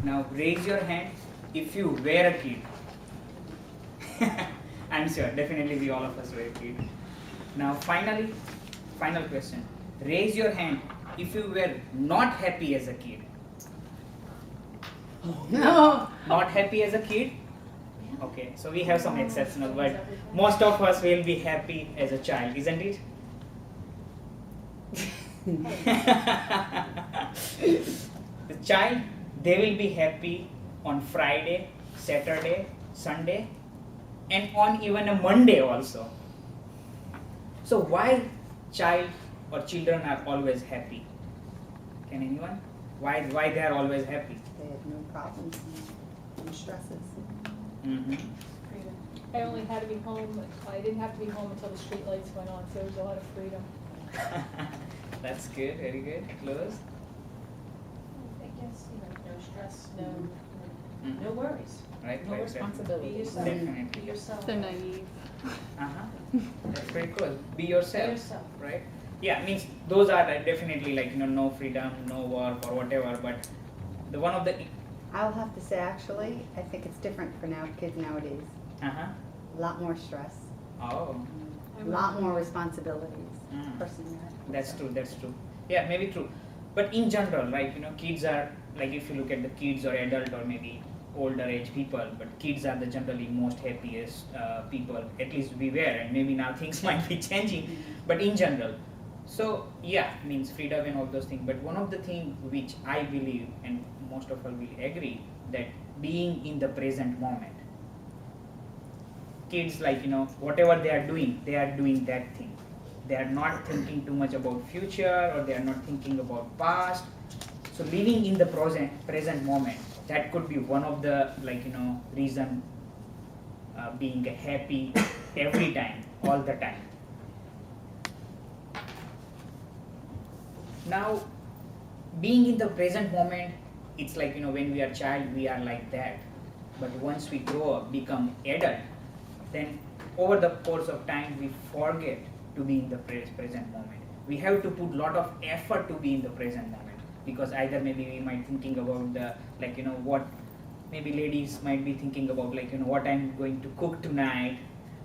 Now raise your hand if you were a kid. I'm sure, definitely we all of us were a kid. Now final question. Raise your hand if you were not happy as a kid. No. Not happy as a kid? Okay, so we have some exceptional, but most of us will be happy as a child, isn't it? The child, they will be happy on Friday, Saturday, Sunday, and on even a Monday also. So why child or children are always happy? Can anyone? Why they are always happy? They have no problems, no stresses. Mm-hmm. Freedom. I only had to be home, I didn't have to be home until the street lights went on, so there was a lot of freedom. That's good, very good. Close. I guess, no stress, Mhm. no worries. Right, No right, responsibility. Be yourself. Definitely. Be yourself. They're naive. Uh-huh. That's very cool. Be yourself. Be yourself. Right? Yeah, means those are definitely like no freedom, no work or whatever. But the one of the I'll have to say, actually, I think it's different for kids nowadays. uh-huh. A lot more stress, Oh, a lot more responsibilities. Mm. Personally, that's true. That's true. Yeah, maybe true. But in general, like kids are like if you look at the kids or adult or maybe older age people, but kids are the generally most happiest people. At least we were, and maybe now things might be changing. But in general, so yeah, means freedom and all those things. But one of the things which I believe, and most of us will agree, that being in the present moment. Kids like whatever they are doing that thing. They are not thinking too much about future or they are not thinking about past. So living in the present moment, that could be one of the reason being happy every time, all the time. Now, being in the present moment, it's like when we are child, we are like that. But once we grow up, become adult, then over the course of time, we forget to be in the present moment. We have to put lot of effort to be in the present moment because either maybe we might thinking about the what maybe ladies might be thinking about what I'm going to cook tonight.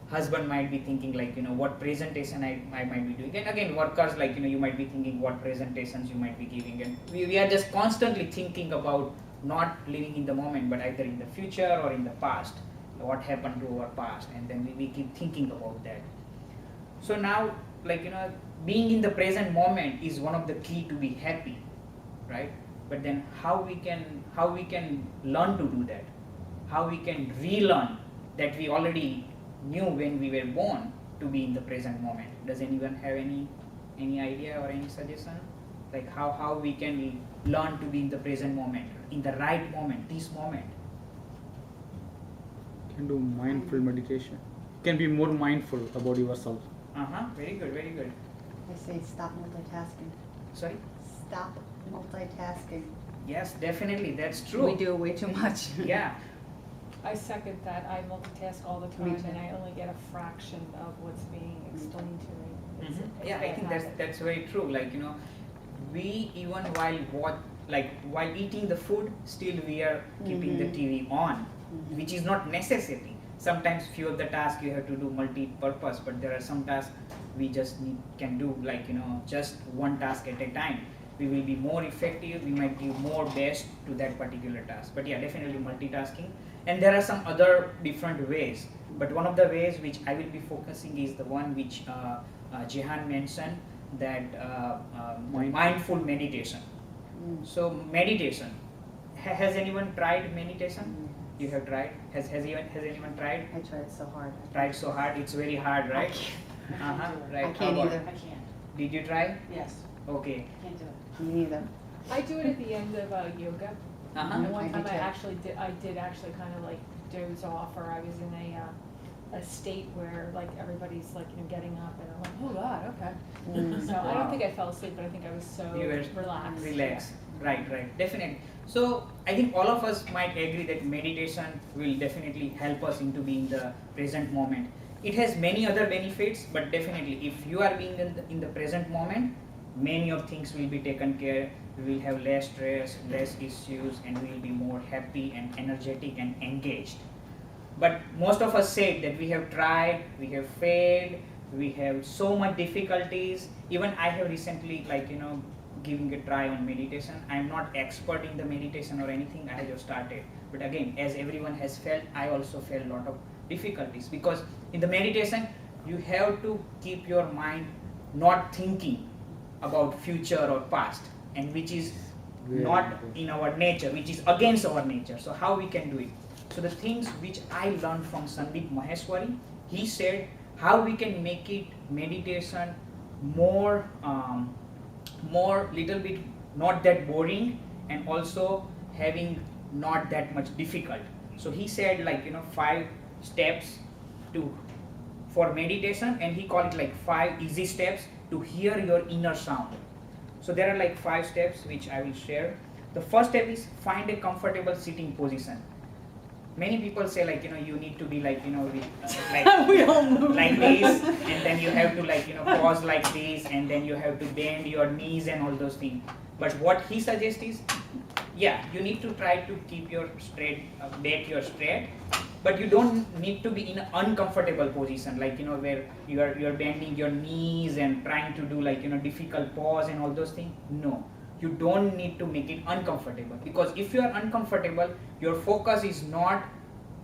Husband might be thinking what presentation I might be doing, and again workers you might be thinking what presentations you might be giving, and we are just constantly thinking about not living in the moment but either in the future or in the past, what happened to our past, and then we keep thinking about that. So now being in the present moment is one of the key to be happy, right? But then how we can learn to do that, how we can relearn that we already knew when we were born to be in the present moment. Does anyone have any idea or any suggestion, like how we can learn to be in the present moment, in the right moment, this moment? You can do mindful meditation. You can be more mindful about yourself. Very good, very good. I say stop multitasking. Sorry? Stop multitasking. Yes, definitely, that's true. We do way too much. Yeah. I second that. I multitask all the Me time too. and I only get a fraction of what's being explained to me. It's- it's Yeah, I bad think habit. that's very true. We even while eating the food, still we are keeping the TV on, which is not necessary. Sometimes few of the tasks you have to do multi-purpose, but there are some tasks we just can do just one task at a time. We will be more effective. We might give more best to that particular task. But yeah, definitely multitasking. And there are some other different ways. But one of the ways which I will be focusing is the one which Jehan mentioned, that mindful meditation. So meditation. Has anyone tried meditation? You have tried? Has anyone tried? I tried so hard. Tried so hard? It's very hard, right? Right. I can't How about- either. I can't. Did you try? Yes, Okay. can't do it. Me neither. I do it at the end of yoga. Uh-huh. And I one do time too. I did actually kind of doze off, or I was in a state where everybody's getting up and I'm like, oh God, okay. So I Wow. don't think I fell asleep, but I think I was so You were relaxed. Relax. Right, definitely. So I think all of us might agree that meditation will definitely help us into being the present moment. It has many other benefits, but definitely if you are being in the present moment, many of things will be taken care, we will have less stress, less issues, and we will be more happy and energetic and engaged. But most of us said that we have tried, we have failed, we have so much difficulties. Even I have recently, giving a try on meditation. I am not expert in the meditation or anything. I have just started. But again, as everyone has felt, I also felt a lot of difficulties, because in the meditation you have to keep your mind not thinking about future or past, and which is not in our nature, which is against our nature. So how we can do it? So the things which I learned from Sandeep Maheshwari, he said how we can make it meditation more little bit not that boring, and also having not that much difficult. So he said 5 steps to for meditation, and he called it 5 easy steps to hear your inner sound. So there are 5 steps which I will share. The first step is find a comfortable sitting position. Many people say you need to be We all know. like this, and then you have to pause like this, and then you have to bend your knees and all those things. But what he suggests is, yeah, you need to try to keep your straight back, your straight, but you don't need to be in an uncomfortable position, where you are bending your knees and trying to do difficult pause and all those things. No, you don't need to make it uncomfortable, because if you are uncomfortable, your focus is not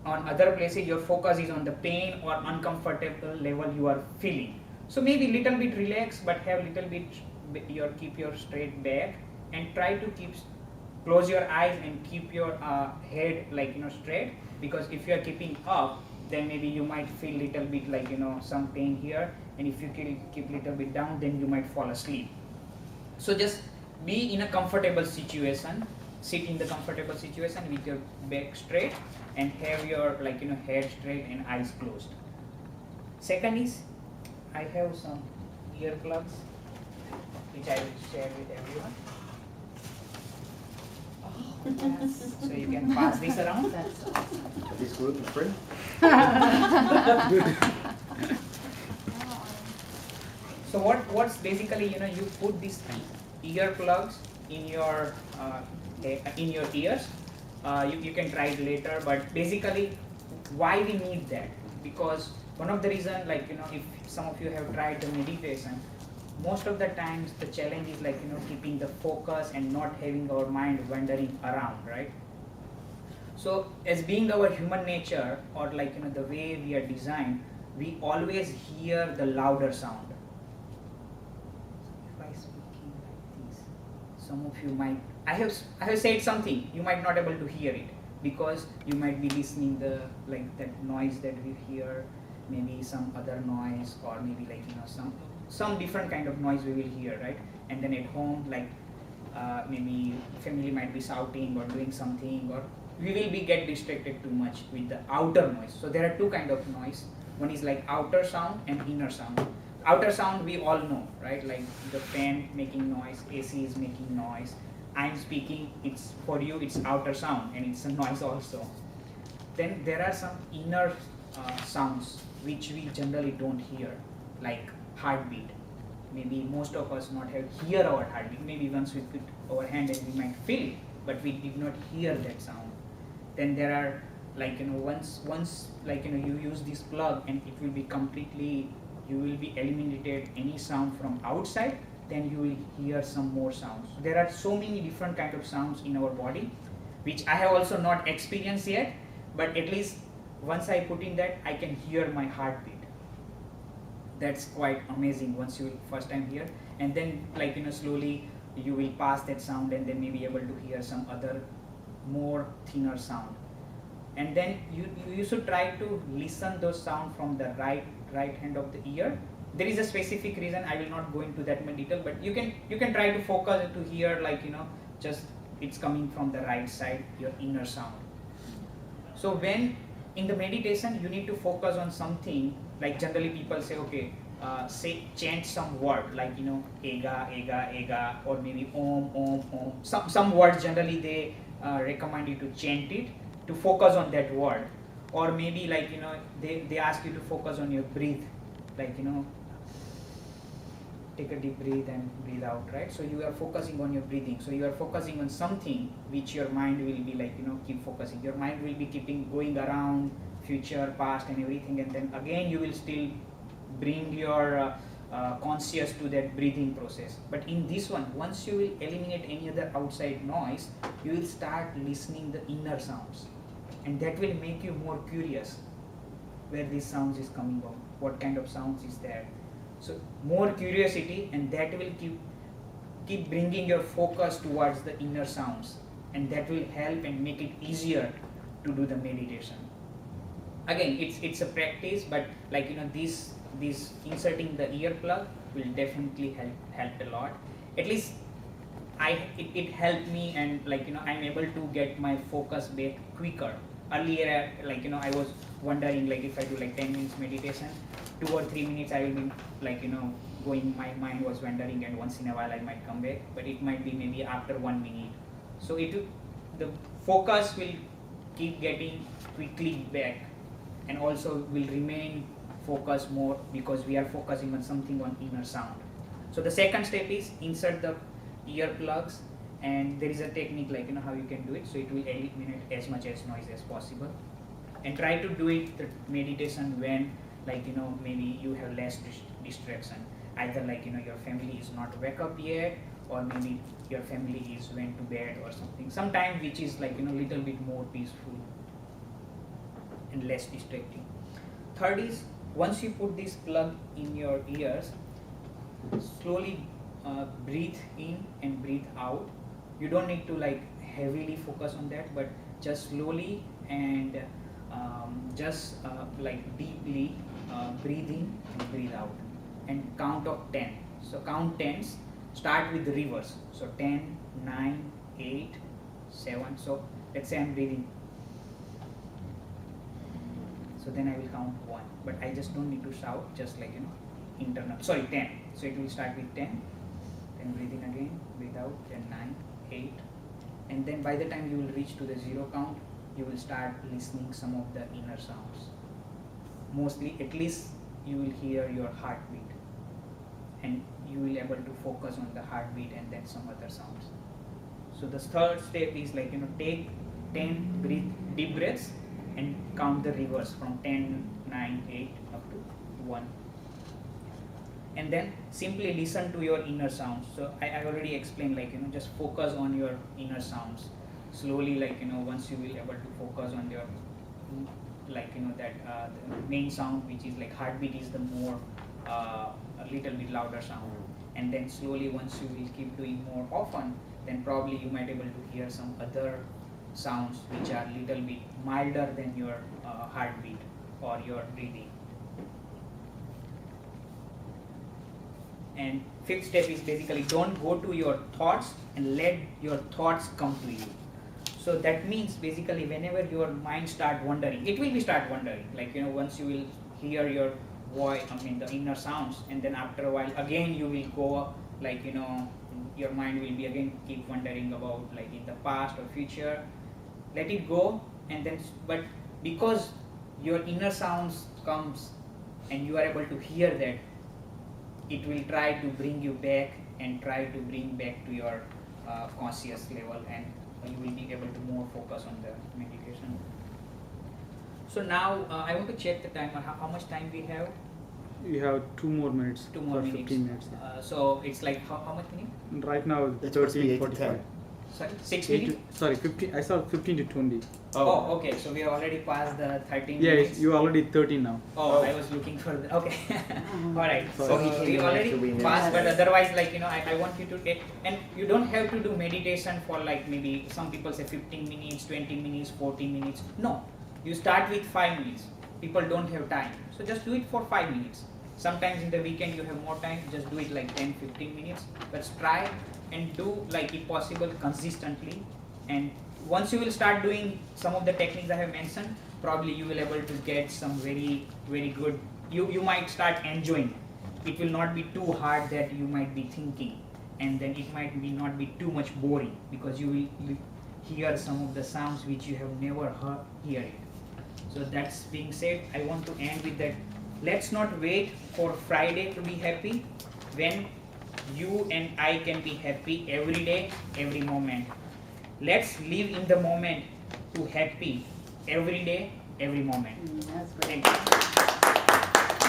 on other places, your focus is on the pain or uncomfortable level you are feeling. So maybe little bit relax, but have little bit keep your straight back, and try to close your eyes and keep your head straight, because if you are keeping up, then maybe you might feel little bit some pain here, and if you keep little bit down, then you might fall asleep. So just be in a comfortable situation, sit in the comfortable situation with your back straight, and have your head straight and eyes closed. Second is, I have some earplugs which I will share with everyone. So you can pass this around. That's awesome. Are these gluten free? So what's basically, you put these earplugs in your ears. You can try it later, but basically why we need that? Because one of the reason, if some of you have tried the meditation, most of the times the challenge is keeping the focus and not having our mind wandering around, right? So as being our human nature, or the way we are designed, we always hear the louder sound. If I speaking like this, some of you might, I have said something, you might not able to hear it, because you might be listening the that noise that we hear, maybe some other noise, or maybe some different kind of noise we will hear, right? And then at home, maybe family might be shouting or doing something, or we will be get distracted too much with the outer noise. So there are 2 kind of noise. One is outer sound and inner sound. Outer sound we all know, right? Like the fan making noise, AC is making noise. I'm speaking, it's for you, it's outer sound, and it's a noise also. Then there are some inner sounds which we generally don't hear, like heartbeat. Maybe most of us not have hear our heartbeat. Maybe once we put our hand and we might feel it, but we did not hear that sound. Then there are once you use this plug, and it will be completely, you will be eliminated any sound from outside, then you will hear some more sounds. So there are so many different kind of sounds in our body, which I have also not experienced yet, but at least once I put in that, I can hear my heartbeat. That's quite amazing once you first time hear, and then slowly you will pass that sound, and then maybe able to hear some other more thinner sound. And then you should try to listen those sound from the right hand of the ear. There is a specific reason, I will not go into that much detail, but you can try to focus to hear just it's coming from the right side, your inner sound. So when in the meditation you need to focus on something, generally people say, okay, chant some word ega, ega, ega, or maybe om, om, om. Some words generally they recommend you to chant it, to focus on that word. Or maybe they ask you to focus on your breath, take a deep breath and breathe out, right? So you are focusing on your breathing. So you are focusing on something which your mind will be like, keep focusing. Your mind will be keeping going around future, past and everything, and then again you will still bring your conscious to that breathing process. But in this one, once you will eliminate any other outside noise, you will start listening the inner sounds, and that will make you more curious where this sounds is coming from, what kind of sounds is there. So more curiosity, and that will keep bringing your focus towards the inner sounds, and that will help and make it easier to do the meditation. Again, it's a practice, but like this inserting the earplug will definitely help a lot. At least it helped me, and I'm able to get my focus back quicker. Earlier, I was wondering, if I do 10 minutes meditation, 2 or 3 minutes I will be going, my mind was wandering, and once in a while I might come back, but it might be maybe after 1 minute. So the focus will keep getting quickly back, and also will remain focused more because we are focusing on something on inner sound. So the second step is insert the earplugs, and there is a technique how you can do it, so it will eliminate as much as noise as possible. And try to do it the meditation when maybe you have less distraction, either your family is not wake up yet, or maybe your family is went to bed or something, sometime which is little bit more peaceful and less distracting. Third is, once you put this plug in your ears, slowly breathe in and breathe out. You don't need to heavily focus on that, but just slowly and just deeply breathe in and breathe out, and count of 10. So count 10s, start with the reverse. So 10, 9, 8, 7. So let's say I'm breathing. So then I will count 1, but I just don't need to shout, just internal. Sorry, 10. So it will start with 10, then breathe in again, breathe out, then 9, 8, and then by the time you will reach to the 0 count, you will start listening some of the inner sounds. Mostly, at least you will hear your heartbeat, and you will able to focus on the heartbeat and then some other sounds. So the third step is take 10 deep breaths and count the reverse from 10, 9, 8 up to 1. And then simply listen to your inner sounds. So I already explained, just focus on your inner sounds. Slowly, once you will able to focus on your, the main sound, which is heartbeat is the more, a little bit louder sound. And then slowly, once you will keep doing more often, then probably you might able to hear some other sounds which are little bit milder than your heartbeat or your breathing. And fifth step is basically don't go to your thoughts and let your thoughts come to you. So that means basically whenever your mind start wandering, it will be start wandering. Once you will hear your voice, the inner sounds, and then after a while again you will go your mind will be again keep wondering about in the past or future. Let it go, and then but because your inner sounds comes and you are able to hear that, it will try to bring you back and try to bring back to your conscious level, and you will be able to more focus on the meditation. So now I want to check the time. How much time we have? You have 2 more minutes. 2 more for minutes. 15 minutes. So it's how much minutes? Right now, It's supposed to be 8 to 13:45. 10. Sorry, 6 minutes? Sorry, 15. I saw 15 to 20. Oh, okay. So we have already passed the 13 Yeah, minutes. you already 13 now. Oh, I was looking for the, okay. All right. So So he came we in already after we knew. passed, but otherwise, I want you to get, and you don't have to do meditation for maybe some people say 15 minutes, 20 minutes, 40 minutes. No, you start with 5 minutes. People don't have time, so just do it for 5 minutes. Sometimes in the weekend you have more time, just do it 10, 15 minutes. But try and do if possible consistently. And once you will start doing some of the techniques I have mentioned, probably you will able to get some very, very good, you might start enjoying. It will not be too hard that you might be thinking, and then it might be not be too much boring, because you will hear some of the sounds which you have never hear it. So that's being said, I want to end with that. Let's not wait for Friday to be happy. When you and I can be happy every day, every moment. Let's live in the moment to happy every day, every moment. That's great. Thank you.